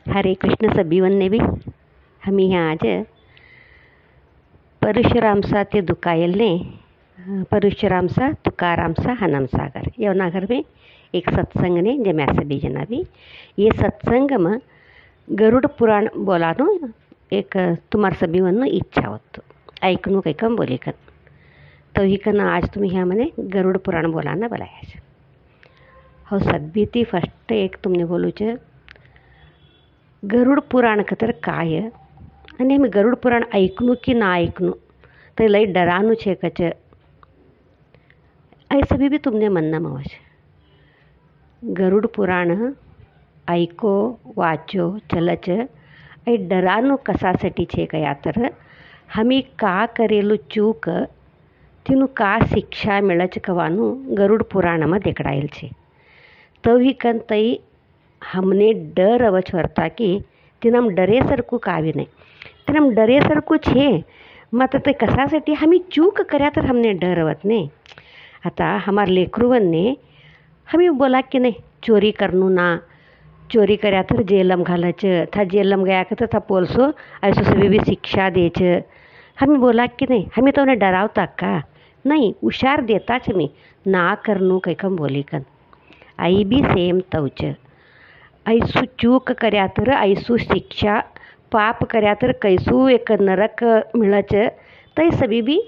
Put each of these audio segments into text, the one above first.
हरे कृष्ण सभी भी हम यहाँ आज परशुरामसा ते दुकायलने परशुरामसा तुकारामसा हनमसागर यवनागर में एक सत्संग ने जम्या सभी जना भी ये सत्संग में गरुड़ पुराण बोलानो एक तुम्हार सभी वन इच्छा होतो ऐकनू काही कम बोली कन तो ही कन आज तुम्ही ह्या मने गरुड़ पुराण बोलाना बोलाया हो सभी ती फर्स्ट एक तुमने बोलू च गरुड़ पुराण तर काय आणि आम्ही गरुड़ पुराण ऐकणू की ना ऐकणू तर लई डरानू छे कच ऐसा भी तुमने म्हणणं मवश गरुड़ पुराण ऐको वाचो चलच ऐ डरानू कसासाठी छे कया तर हमी का करेलू चूक तिनु का शिक्षा मिळच कवानू गरुड़ पुराण में देखाड़ेल छे तो ही कन तई हमने डर अवच वरता कि तिनम डरे सरकू कावी नाही तिनम डरे सरकू छे मात्र ते कशासाठी हमी चूक कर्या तर हमने डर अवत नाही आता हमार लेकरूवनने हमी बोला कि नहीं चोरी करनू ना चोरी कर्या तर जेलम घालच था जेलम गया कर था पोलसो ऐसो सभी भी शिक्षा देच हमी बोला कि नहीं हमी तो उन्हें डरावता का नहीं हुशार देताच मी ना करनू काही कम बोली कन आई भी सेम तवच ऐसू चूक कर्या तर ऐसू शिक्षा पाप कर्या तर कैसू एक नरक मिळच तै सभी भी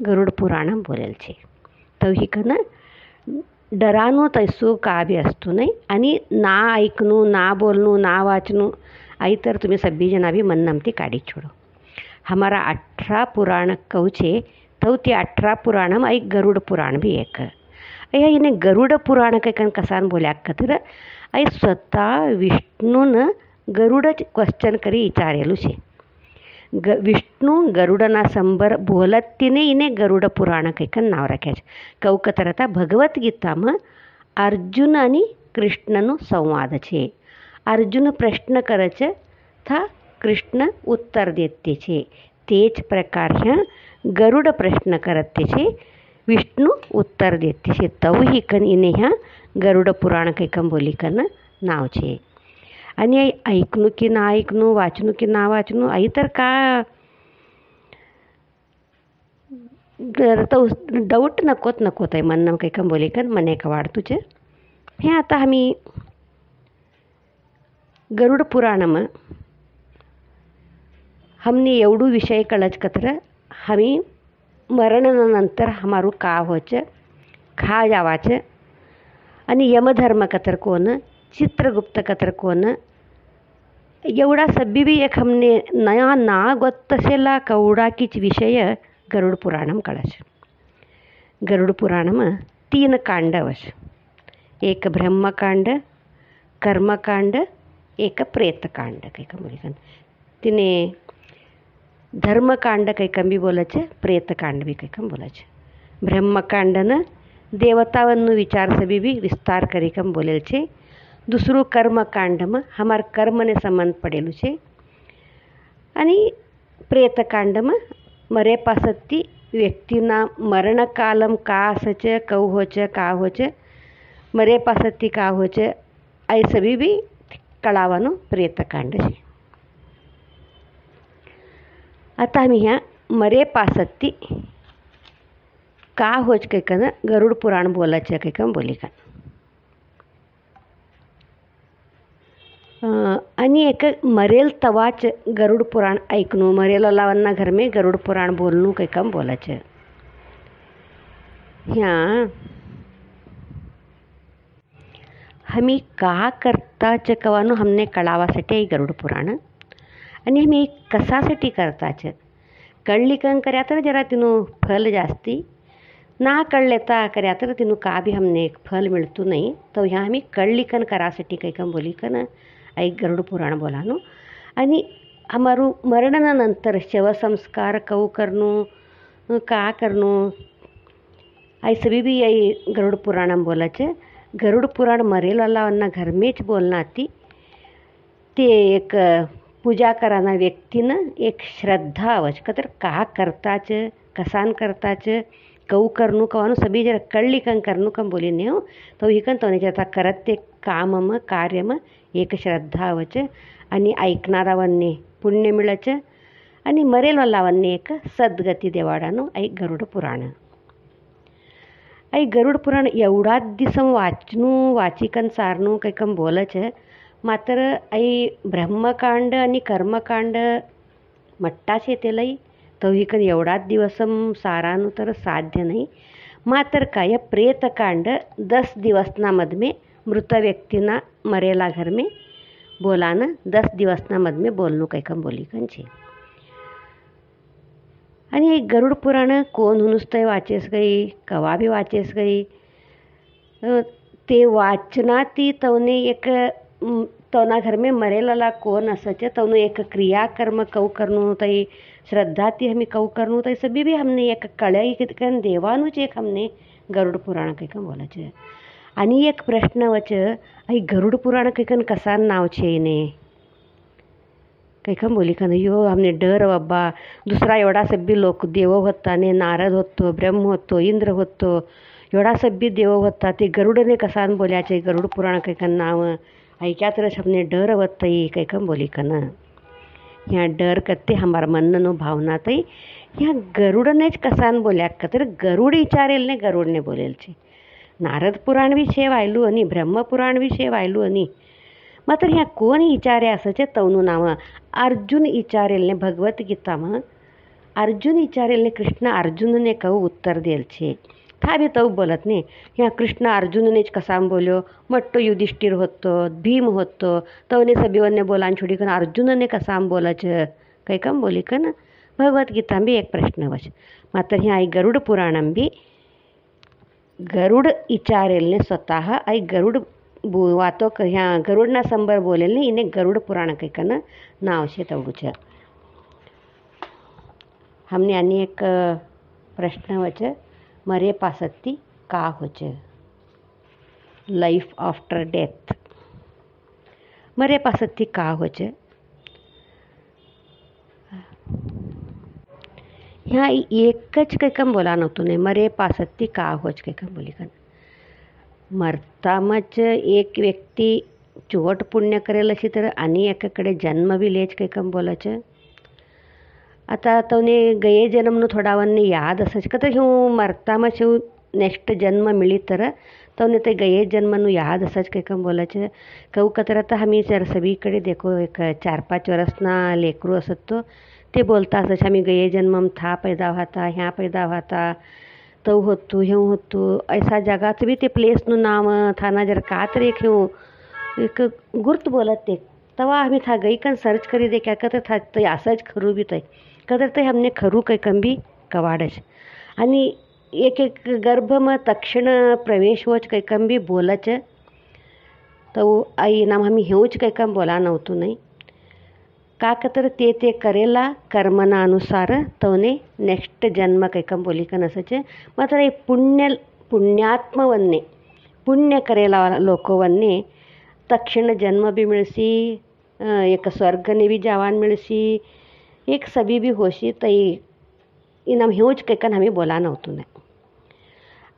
गरुड़ पुराण बोलेल छे तो ही कन डरानू तैसू का भी असतो नाही आणि ना ऐकनू ना बोलनू ना वाचनू आई तर तुम्ही सभी जना भी मन नमती काढी छोड़ो हमारा 18 पुराण कौचे तो ते 18 पुराण आई गरुड़ पुराण भी एक अय्या इने गरुड़ पुराण कैकन कसान बोल्या तर आई स्वतः विष्णून गरुड़ क्वेश्चन करी विचारेलू छे विष्णु गरुड़ना संबर बोलत तिने इने गरुड़ पुराण कैकन नाव राख्या छे कहू कतरता भगवत गीता में अर्जुन आणि कृष्णनु संवाद छे अर्जुन प्रश्न करच था कृष्ण उत्तर देते छे तेज प्रकार गरुड़ प्रश्न करते छे विष्णु उत्तर देते छे तव ही कन इने ह्या गरुड़ पुराण कैकम बोली कन नाव छे आणि ऐकनू की ना ऐकनू वाचनू की ना वाचनू आई तर का तो डाऊट नकोत आहे मन कैकम बोली कन मने का वाढतूच हे आता आम्ही गरुड़ पुराण में हमने एवढू विषय कळच कतर हमी मरणनंतर हमारू का होच खा जावाच आणि यमधर्म कतर कोण चित्रगुप्त कतर कोण एवढा सभी भी एक हमने नया ना गोत्तसेला कवडा किच विषय गरुड़ पुराणम कळच गरुड़ पुराणम 3 कांड वश एक ब्रह्मकांड कर्मकांड एक प्रेतकांड काही कमी तिने धर्मकांड काही कमी बोलच प्रेतकांड भी काही कम बोलच ब्रह्मकांडन देवतावन्नु विचार सभी भी विस्तार करी कम बोलेल छे दूसरू कर्मकांड में हमार कर्म ने संबंध पड़ेलू छे आणि प्रेतकांड में मरे पासती व्यक्तिना मरण कालम का असच कऊ होच का होच मरे पासती का होच आई सभी भी कळावानो प्रेतकांड छे आता आम्ही ह्या मरे पासती का होच काही कन गरुड़ पुराण बोलायचं काही कम बोली का आणि एक मरेल तवाच गरुड़ पुराण ऐकनू मरेल लावन्ना घर में गरुड़ पुराण बोलनू काही कम बोलायचं ह्या हमी का करताच कवानू हमने कळावासाठी आई गरुड़ पुराण आणि हमी कसासाठी करताच कळली कन कर्या तर जरा तिनू फल जास्ती ना कळलेता कर्या तर तिनू का भी हमने फल मिळतू नाही तो ह्या आम्ही कळली कन करासाठी काही कम बोली कन आई गरुड़ पुराण बोलानो आणि हमारू मरणनंतर शवसंस्कार कऊ करनू का करनू आई सभी भी आई गरुड़ पुराण बोलाच गरुड़ पुराण मरेल वाला घर में ज बोलना ती ते एक पूजा कराना व्यक्तीनं एक श्रद्धा आवश्यक तर का करताच कसान करताच कऊ करनू कवानू सभी जरा कळली कन करनू कम बोली नहीं हो तो ही कन तो नहीं जाता करते काम में कार्य में एक श्रद्धा आवच आणि ऐकणारावन्ने पुण्य मिळच आणि मरेलवालावन्ने एक सद्गती देवाडानो ऐ गरुड पुराण. ऐ गरुड पुराण एवढाच दिसम वाचिकन सारनू कैकम बोलच. मात्र ऐ ब्रह्मकांड आणि कर्मकांड मट्टाच येतेलई तवहिकन एवढाच दिवसम सारानु तर साध्य नाही. मात्र काय प्रेतकांड 10 दिवसना मध में मृत व्यक्तीना मरेला घर में बोलानं 10 दिवसना मध में बोलणं कैकम बोलिकन छे. आणि गरुड पुराण कोण हुनुस्तय वाचेस गई कवा बी वाचेस गई ते वाचना ती तवने एक तवना घर में मरेला कोण असच तवनु एक क्रियाकर्म कऊ करनु तई श्रद्धा ती हमें कऊ करनु तई सभी भी हमने एक कळई कन देवानुच एक हमने गरुड पुराण कैकम बोलच. आणि एक प्रश्न वच आई गरुड पुराण कैकन कसा नाव छे ने कैकम बोली का यो हमने डर बाबा दुसरा एवढा सभ्य लोक देव होता ने नारद होतो ब्रह्म होतो इंद्र होतो एवढा सभ्य देव होता ते गरुडने कसान बोल्याचे गरुड पुराण कैकन नाव ऐक्या तरच हमने डर वत्तई कैकम बोली का न. ह्या डर कत्ते हमार मननो भावना तई ह्या गरुडनेच कसान बोल्या का तर गरुड विचारेल ने गरुडने बोलेल छे. नारद पुराण विषय वायलू आणि ब्रह्मपुराण विषय वायलू आणि मात्र ह्या कोण विचार्या असचे तवनु नाव अर्जुन विचारेलने भगवद्गीताમાં अर्जुन विचारेलने कृष्ण अर्जुनने कहू उत्तर देल छे. था बी तव बोलत ने ह्या कृष्ण अर्जुननेच कसाम बोल्यो मट्टो युधिष्ठिर होतो भीम होतो तवने सभीवन्ने बोलान छोडी कन अर्जुनने कसाम बोलच कैकम बोली कन भगवद्गीता बी एक प्रश्न वच. मात्र ह्या आई गरुड पुराणम बी गरुड विचारेलने स्वतः आई गरुड वातो ह्या गरुडना संबर बोलेलने इने गरुड पुराण कैकन नाव शे तवडूच. हमने आणि एक प्रश्न वच मरे पासत्ती का होच लाईफ आफ्टर डेथ. मरे पासत्ती का होच ह्या एकच कैकम बोला नव्हतो नाही मरे पासत्ती का होच कैकम बोली का. मरतामच एक व्यक्ती चोट पुण्य करेल अशी तर आणि एकाकडे जन्म बी लेच कैकम बोलाच. आता तवने गये जन्मनु थोडावन्ने याद असच का तर ह्यू मरतामच ह्यू नेक्स्ट जन्म मिली तर तवने ते गये जन्मनु याद असच कैकम बोलाच. कहू का तर आता आम्ही जर सगळीकडे देखो एक 4-5 वर्षना लेकरू असत तो ते बोलता असच आम्ही गये जन्मम था पैदा होता ह्या पैदा होता तव होतो ह्यू होतो ऐसा जगात बी ते प्लेसनु नाम थाना जर का तर एक ह्यू एक गुर्त बोलत ते तवा आम्ही था गई कन सर्च करी दे क्या तर था ते असच खरू बी तय कदर ते हमने खरू कैकम बी कवाडच. आणि एक एक गर्भम तक्षण प्रवेश होच कैकम बी बोलच. तो आई नाम आम्ही हेऊच कैकम बोला नव्हतो नाही का तर ते करेला कर्मना अनुसार तवने नेक्स्ट जन्म कैकम बोली का नसच. मात्र पुण्यात्मवन्ने पुण्य करेला लोकवन्ने तक्षण जन्म बी मिळसी एक स्वर्गने बी जावान मिळसी एक सभी बी होशी तई इनाम हेऊच कैकन आम्ही बोला नव्हतो नाही.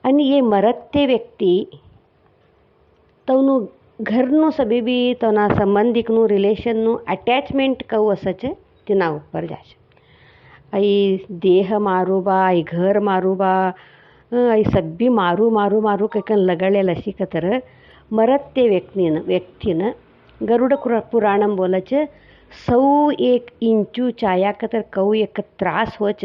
आणि ये मरत ते व्यक्ती तवनु घरनु सभी बी तवना संबंधिकनु रिलेशननु अटॅचमेंट कहू असच तिना उपर जाश. आई देह मारू बा आई घर मारू बा आई सब्बी मारू मारू मारू कैकन लगळेल अशी का तर मरत ते व्यक्तीनं गरुड पुराणम बोलच 101 इंचू चाया का तर कहू एक त्रास होच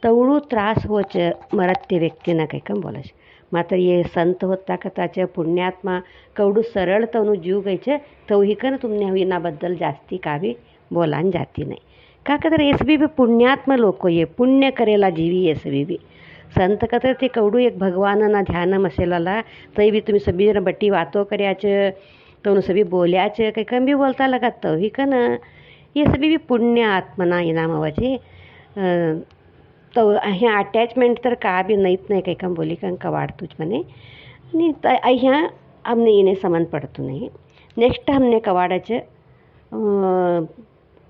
तवळू त्रास होच मरत ते व्यक्तीनं कैकम बोलच. मात्र ये संत होता का त्याच्या पुण्यात्मा कवडू सरळ तवनु जीव गयचे तवही कन तुमने विनाबद्दल जास्ती का बी बोलान जाती नाही का तर एसबी बी पुण्यात्मा लोक ये पुण्य करेला जीवी एसबी बी संत का तर ते कवडू एक भगवानना ध्यान मसेलाला तई बी तुम्ही सभी बट्टी वातो कर्याच तवनु सभी बोल्याच कैकम बी बोलता लगा तवही कन ये सभी बी पुण्य आत्मना इनामावाचे तो ह्या अटॅचमेंट तर का बी नाहीत नाही कैकम बोली का वाढतोच म्हणे. आणि ह्या हमने येणे समन पडतो नाही. नेक्स्ट हमने कवाडाच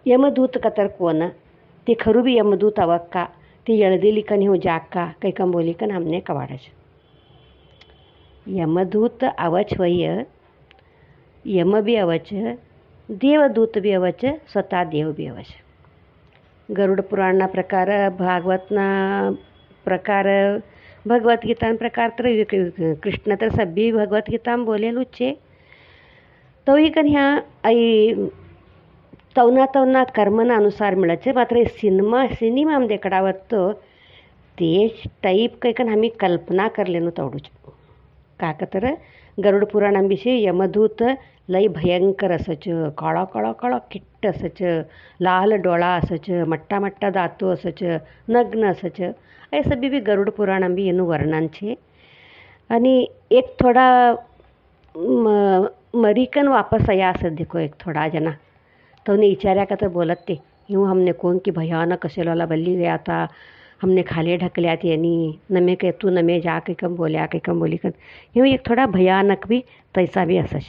यमदूत का तर कोण ते खरू बी यमदूत अवक्का ते यळदिली कन हो जाक्का कैकम बोली कन हमने कवाडाच. यमदूत अवच वय यम भी अवच, देवदूत भी अवच, स्वतः देव भी अवच. गरुड पुराणना प्रकार, भागवतना प्रकार, भगवत गीताना प्रकार तर कृष्ण तर सभी भगवत गीताમાં બોલેલું જ છે. તો એ કન્યા તવના કર્મના અનુસાર મળે છે. માત્ર સિનેમામાં દેખાડાવત તો તે टाईप કંઈકન आम्ही कल्पना करलेलं तेवढंच. का तर गरुड पुराणांविषयी यमदूत लई भयंकर असच, काळा काळा काळा किट्ट असच, लाल डोळा असच, मट्टा मट्टा दातो असच, नग्न असच. એ સભી બી ગરુડ પુરાણમાં બી એનું વર્ણન છે. અને એક થોડા મરીકન વાપસ આયા હશે. દેખો એક થોડા जना तो उन्हें विचार्या का तो बोलत ते यूँ हमने कौन की भयानक असेलवाला बल्ली गया था, हमने खाली ढकल्या त्यानी नमे के तू नमे जा के कम बोल्या के कम बोली कन यूँ एक थोड़ा भयानक भी तैसा भी असच.